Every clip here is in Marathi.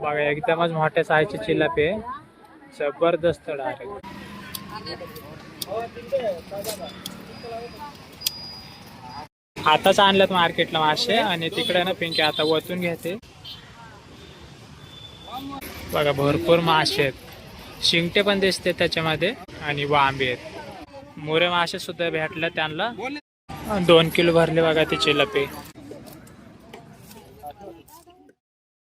बघा एकदमच मोठ्या साईजची चिलापी आहे, जबरदस्त डायरेक्ट. आताच आणल्यात मार्केटला मासे आणि तिकडे ना पिंकी आता वतून घेते. बघा भरपूर मासे आहेत, शिंगटे पण दिसते त्याच्यामध्ये आणि वांबे आहेत. मोरे मासे सुद्धा भेटले त्यांना. 2 किलो भरले बघा ती चिलापी.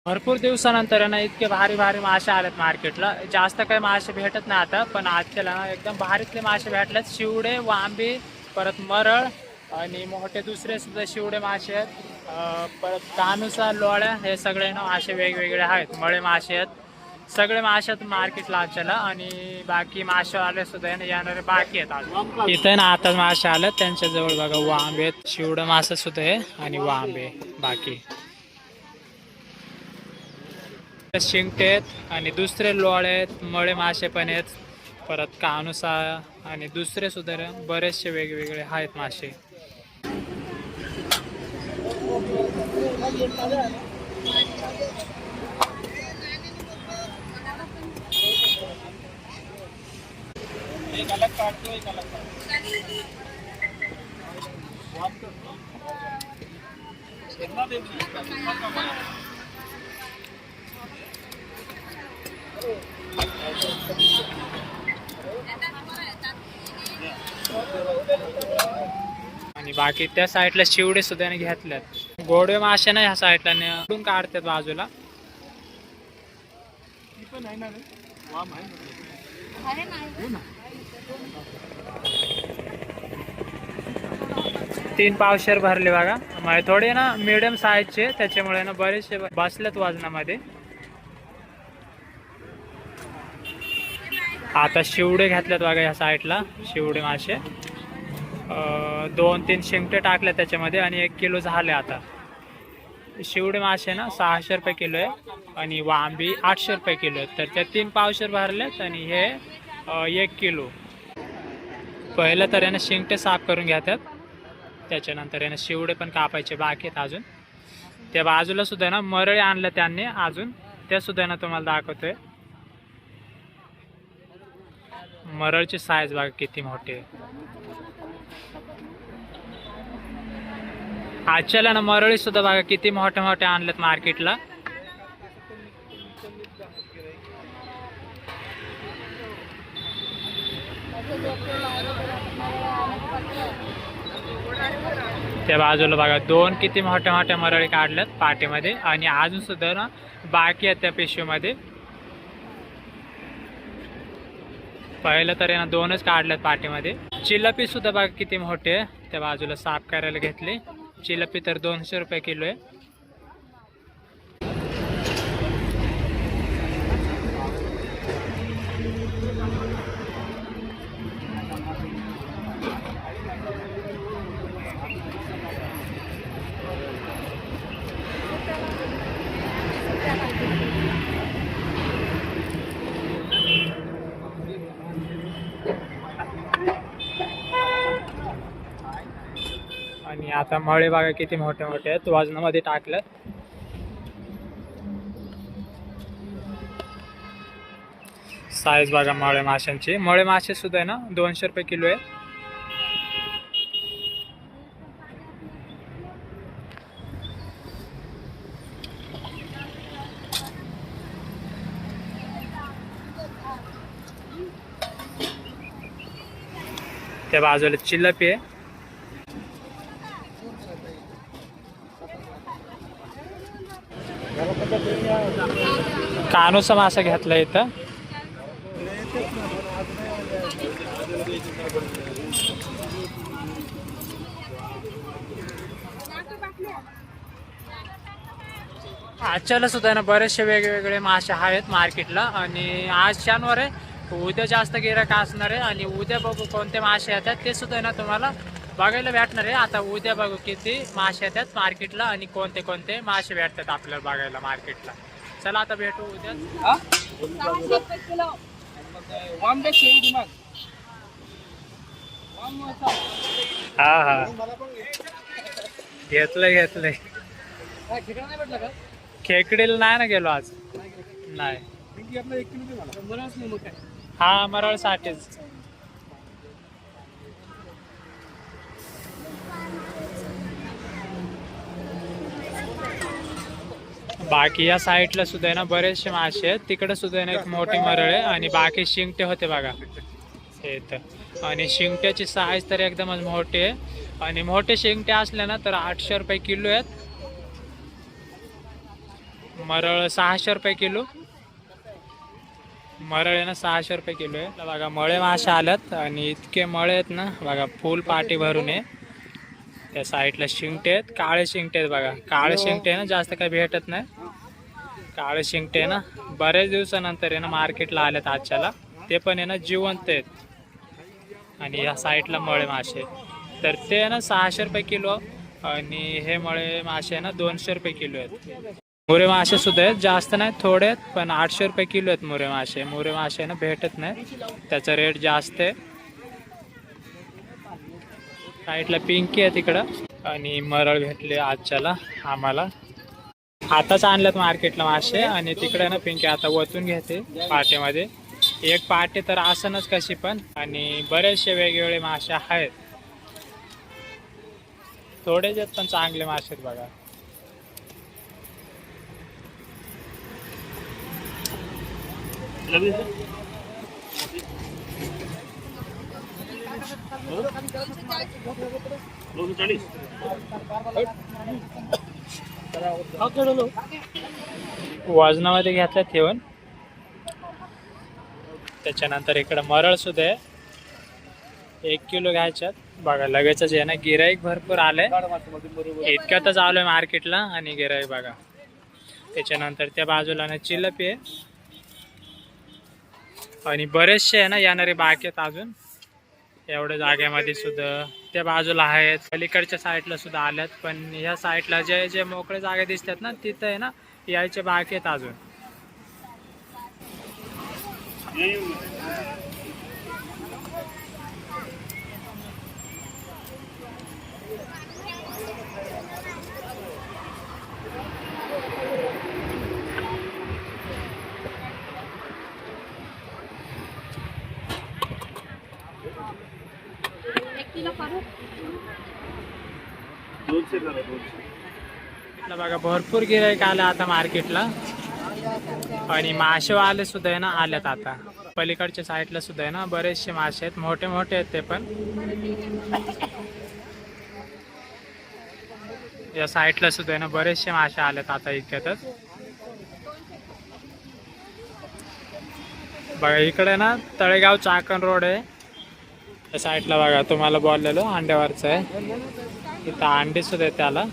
भरपूर दिवसानंतर ना इतके भारी भारी मासे आलेत मार्केटला. जास्त काही मासे भेटत नाही आता, पण आजच्याला ना एकदम भारीतले मासे भेटलेत. शिवडे, वांबे, परत मरळ आणि मोठे दुसरे सुद्धा शिवडे मासे आहेत. परत कानुसा, लोळ्या, हे सगळे ना मासे वेगवेगळे आहेत. मळे मासे आहेत, सगळे मासे आहेत मार्केटला आजच्याला. आणि बाकी मासेवाले सुद्धा येणारे बाकी आहेत आज. इथे ना आता मासे आलेत त्यांच्याजवळ बघा वांबे आहेत, शिवडे मासे सुद्धा आहे आणि वांबे बाकी. शिंगटे आहेत आणि दुसरे लोळे आहेत, मळे मासे पण आहेत, परत कानुसा आणि दुसरे सुद्धा बरेचसे वेगवेगळे आहेत मासे. आणि बाकी त्या साईडला शिवडे सुद्धा घेतल्यात. गोडवे मासे ना ह्या साईडला निवडून काढतात बाजूला. 3 पावशेर भरले बघा. म्हणजे थोडे ना मिडियम साईजचे, त्याच्यामुळे ना बरेचसे बसलेत वजनामध्ये. आता शिवडे घेतल्यात बघा ह्या साईडला, शिवडे मासे 2-3 शिंगटे टाकले त्याच्यामध्ये आणि 1 किलो झाले. आता शिवडे मासे ना 600 रुपये किलो आहे आणि वांबी 800 रुपये किलो आहे. तर त्या 3 पावशेर भरलेत आणि हे 1 किलो. पहिलं तर यानं शिंगटे साफ करून घेतात, त्याच्यानंतर यानं शिवडे पण कापायचे बाकी आहेत अजून. त्या बाजूला सुद्धा ना मरळे आणलं त्यांनी अजून, ते सुद्धा ना तुम्हाला दाखवतोय. मरळची साईज बघा किती मोठी आहे. आजच्याला ना मरळी सुद्धा बघा किती मोठे मोठे आणलेत मार्केटला. त्या बाजूला बघा 2 किती मोठ्या मोठ्या मरळी काढल्यात पाटीमध्ये आणि अजून सुद्धा ना बाकी आहेत त्या पिशवीमध्ये. पहिलं तर ना 2च काढल्यात पाटीमध्ये. चिलापी सुद्धा बघा किती मोठी आहे, त्या बाजूला साफ करायला घेतली. चिलापी तर 200 रुपये किलो आहे. आणि आता मळे बघा किती मोठे मोठे आहेत, वजनामध्ये टाकलं. साईज बघा मळे माशांची. मळे मासे सुद्धा आहे ना 200 रुपये किलो आहे. त्या बाजूला चिलापी आहे. कानूचा मासा घेतला इथं. आजच्याला सुद्धा ना बरेचसे वेगवेगळे मासे आहेत मार्केटला. आणि आज शनिवार आहे, उद्या जास्त गिराईक असणार आहे आणि उद्या बघू कोणते मासे येतात ते सुद्धा ना तुम्हाला बघायला भेटणार आहे. आता उद्या बघू किती मासे येतात मार्केटला आणि कोणते कोणते मासे भेटतात आपल्याला बघायला मार्केटला. चला आता भेटू उद्या. हा हा घेतलंय. खेकडीला नाही ना गेलो आज. नाही. पिंकी आपला 1 किलो दे मला. बरंच नाही मग काय. हा मरळसाठीच. बाकी या साईडला सुद्धा आहे ना बरेचसे मासे आहेत. तिकडे सुद्धा आहे ना एक मोठी मरळ आहे आणि बाकी शिंगटे होते बघा हे तर. आणि शिंगट्याची साईज तर एकदमच मोठी आहे आणि मोठे शिंगटे असले ना तर 800 रुपये किलो आहेत. मरळ 600 रुपये किलो. मरळ आहे ना 600 रुपये किलो आहे बघा. मळे मासे आल्यात आणि इतके मळे आहेत ना बघा, फुल पाटी भरून आहे. त्या साईडला शिंगटे आहेत, काळे शिंगटे आहेत बघा. काळे शिंगटे आहे ना जास्त काही भेटत नाही. काळे शिंगटे आहे ना बऱ्याच दिवसानंतर आहे ना मार्केटला आलेत आजच्याला. ते पण आहे ना जिवंत आहेत. आणि या साईडला मळे मासे तर ते आहे ना 600 रुपये किलो आणि हे मळे मासे आहे ना 200 रुपये किलो आहेत. मोरे मासे सुद्धा आहेत, जास्त नाही थोडे आहेत पण 800 रुपये किलो आहेत मोरे मासे. मोरे मासे आहे ना भेटत नाही, त्याचा रेट जास्त आहे. साईडला पिंकी आहे तिकडं आणि मरळ भेटले आजच्याला आम्हाला. आताच आणल्यात मार्केटला मासे आणि तिकडे ना पिंकी आता वतून घेते पाट्यामध्ये. एक पाटे तर असनच कशी पण. आणि बरेचसे वेगवेगळे मासे आहेत, थोडेच आहेत पण चांगले मासे आहेत बघा. वजनामध्ये घेतलं ठेवून. त्याच्यानंतर इकडं मरळ सुद्धा आहे, 1 किलो घ्यायच्यात बघा. लगेचच आहे ना गिराईक भरपूर आलंय. इतक्यातच आलोय मार्केटला आणि गिराईक बघा. त्याच्यानंतर त्या बाजूला ना चिलपी आहे आणि बरेचसे आहे ना येणारे बाकी आहेत अजून. एवढ्या जागेमध्ये सुद्धा त्या बाजूला आहेत, पलीकडच्या साईडला सुद्धा आल्यात. पण ह्या साईडला जे जे मोकळे जागे दिसतात ना तिथं आहे ना यायचे बाकी आहेत अजून. बघा भरपूर गिराईक आले आता मार्केटला आणि मासेवाले सुद्धा आहे ना आल्यात आता. पलीकडच्या साईडला सुद्धा आहे ना बरेचसे मासे आहेत, मोठे मोठे आहेत ते पण. या साईडला सुद्धा आहे ना बरेचसे मासे आलेत आता इतक्यातच बघा. इकडे ना तळेगाव चाकण रोड आहे त्या साईडला बघा. तुम्हाला बोललेलो अंड्यावरचं आहे, इथं अंडे सुद्धा आहे त्याला.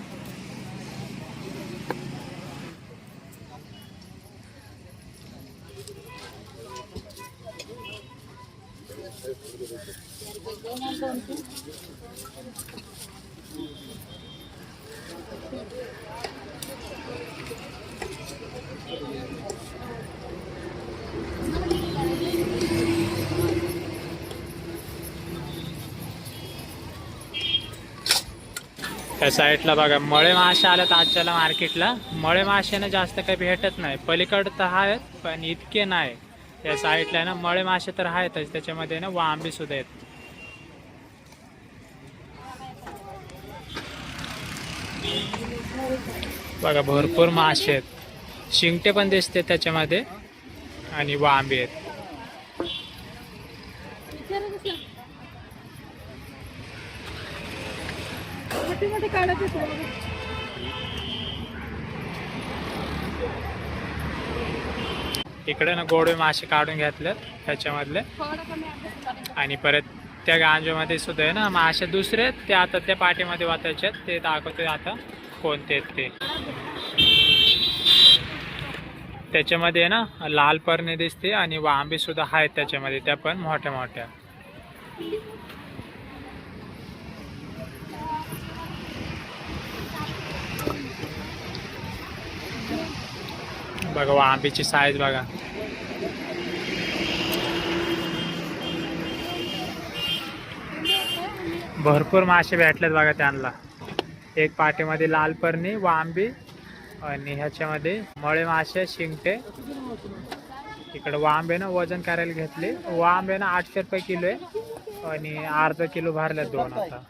त्या साईडला बघा मळे मासे आल्यात आजच्याला मार्केटला. मळे मासे जास्त काही भेटत नाही. पलीकडं तर आहेत पण इतके नाही. या साईडला आहे ना मळे मासे तर आहेतच, त्याच्यामध्ये ना वांबी सुद्धा आहेत बघा. भरपूर मासे आहेत, शिंगटे पण दिसते त्याच्यामध्ये आणि वांबी आहेत. इकडे ना गोडे मासे काढून घेतलेत त्याच्यामधले. आणि परत त्या गांजोमध्ये सुद्धा आहे ना मासे दुसरे आहेत, ते आता त्या पाठीमध्ये वाचायचे आहेत. ते दाखवते आता कोणते आहेत ते. त्याच्यामध्ये ना लाल परणे दिसते आणि वांबी सुद्धा आहेत त्याच्यामध्ये, त्या पण मोठ्या मोठ्या. बघा वांबीची साईज बघा. भरपूर मासे भेटलेत बघा त्यांना. एक पाटीमध्ये लाल परणी, वांबी आणि ह्याच्यामध्ये मळे मासे शिंगटे. इकडे वांबे ना वजन करायला घेतले. वांबे ना 800 रुपये किलो आहे आणि अर्धा किलो भरले 2 आता.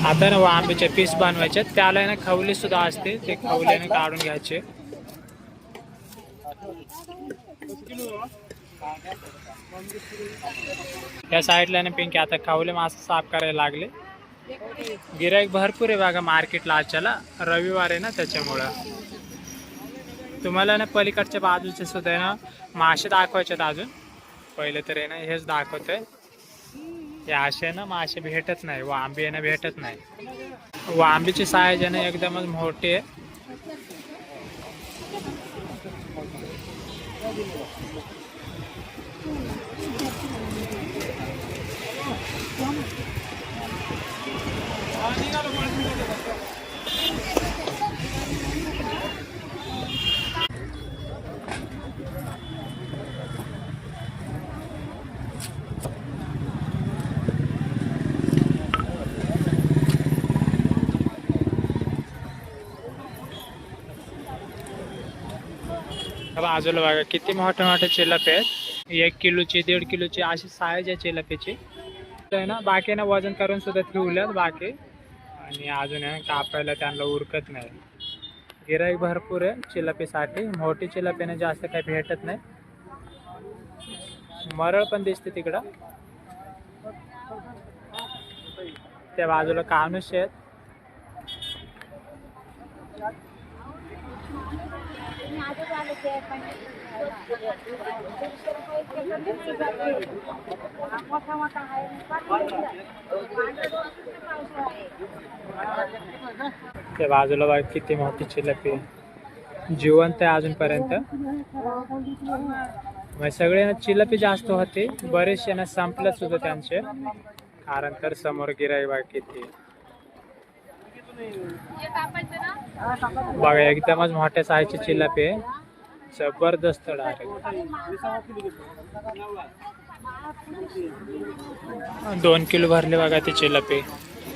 आता ना वांब्याचे पीस बनवायचे, त्याला ना खवले सुद्धा असते, ते खवल्याने काढून घ्यायचे. या साईडला ना पिंकी आता खवले मासे साफ करायला लागले. गिराईक भरपूर आहे बघा मार्केटला. आजच्याला रविवार आहे ना, त्याच्यामुळं. तुम्हाला ना पलीकडच्या बाजूचे सुद्धा ना मासे दाखवायचे अजून. पहिले तर आहे ना हेच दाखवतंय. या असे ना मासे भेटत नाही, वांबी आहे ना भेटत नाही. वांबीची साईज आहे ना एकदमच मोठी आहे. बाजूला बघा किती मोठे मोठे चिलपे आहेत. 1 किलोची 1.5 किलोची अशी साईज आहे चिलपीची. तर ना बाकी ना वजन करून सुद्धा ठेवल्यात बाकी. आणि अजून आहे कापायला त्यांना उरकत नाही. गिराईक भरपूर आहे चिलपीसाठी. मोठी चिलपीने जास्त काही भेटत नाही. मरळ पण दिसते तिकडं. त्या बाजूला कानुस आहेत. त्या बाजूला बघा किती मोठी चिलपी जिवंत आहे अजूनपर्यंत. सगळे चिलपी जास्त होते, बरेचसे ना संपलं सुद्धा त्यांचे, कारण तर समोर गिराईक बघा किती. बघा एकदमच मोठ्या साईजची चिलपी आहे, जबरदस्त डायरेक्ट. 2 किलो भरले बघा ती चिलपी.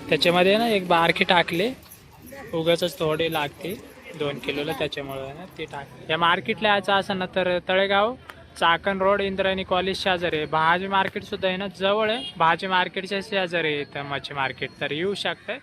त्याच्यामध्ये ना एक बारकी टाकले, उगाच थोडी लागते 2 किलोला, त्याच्यामुळे ना ती टाकली. या मार्केटला यायचं असं ना तर तळेगाव चाकण रोड इंद्रायणी कॉलेज शेजारी आहे. भाजी मार्केट सुद्धा आहे ना जवळ आहे. भाजी मार्केटच्या शेजारी आहे इथं मच्छी मार्केट, तर येऊ शकते.